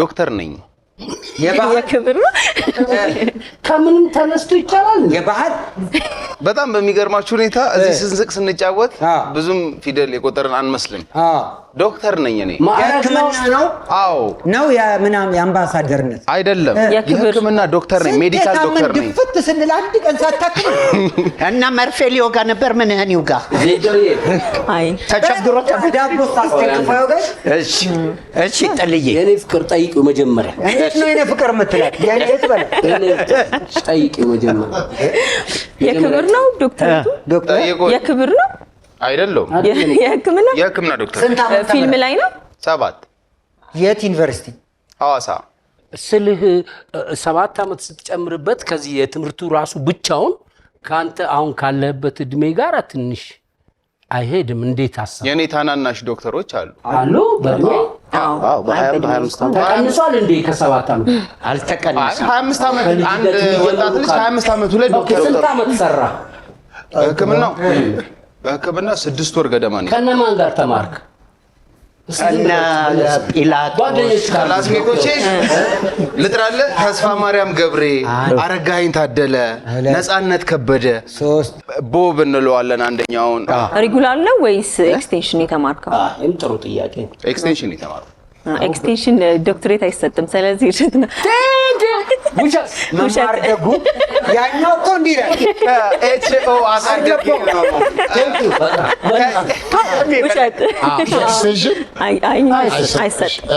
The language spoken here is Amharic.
ዶክተር ነኝ የክብር ነው ከምንም ተነስቶ ይቻላል የባህል በጣም በሚገርማችሁ ሁኔታ እዚህ ስንዝቅ ስንጫወት ብዙም ፊደል የቆጠርን አንመስልም ዶክተር ነኝ እኔ የህክምና ነው አዎ ነው የምናም የአምባሳደርነት አይደለም የህክምና ዶክተር ነኝ ሜዲካል ዶክተር ነኝ ድፍት ስንል አንድ ቀን ሳታክም እና መርፌ ሊወጋ ነበር ምንህን ይውጋ አይ ተቸግሮ ዳቦ ሳስተክፈው ጋር እሺ ጥልዬ የኔ ፍቅር ጠይቂው መጀመሪያ እንዴት ነው የኔ ፍቅር የምትላት የኔ ትበለ ጠይቂው መጀመሪያ የክብር ነው ዶክተር የክብር ነው አይደለም የህክምና ዶክተር ፊልም ላይ ነው 7 የት ዩኒቨርሲቲ ሐዋሳ ስልህ 7 አመት ስትጨምርበት ከዚህ የትምርቱ ራሱ ብቻውን ካንተ አሁን ካለበት እድሜ ጋር ትንሽ አይሄድም እንዴት አሰብ የኔ ታናናሽ ዶክተሮች አሉ በእድሜ አዎ በ25 አመት ተቀንሷል እንዴ ከ7 አመት አልተቀነሰም 25 አመት አንድ ወጣት ልጅ 25 አመቱ ላይ ዶክተር ስንት አመት ሰራ ህክምናው በህክምና 6 ወር ገደማ ነው ከነማን ጋር ተማርክ እና ጲላጦስ ጓደኞች ክላስሜቶቼ ልጥራለ ተስፋ ማርያም ገብሬ አረጋኸኝ ታደለ ነፃነት ከበደ 3 ቦብ እንለዋለን አንደኛውን ሪጉላር ነው ወይስ ኤክስቴንሽን የተማርከው ጥሩ ጥያቄ ኤክስቴንሽን የተማርከው ኤክስቴንሽን ዶክተሬት አይሰጥም ስለዚህ እርግጥ ነው መማር ደጉ ያኛው እኮ እንዲህ ኤችኦ አሳደግ ነው ውሸት አይ አይሰጥም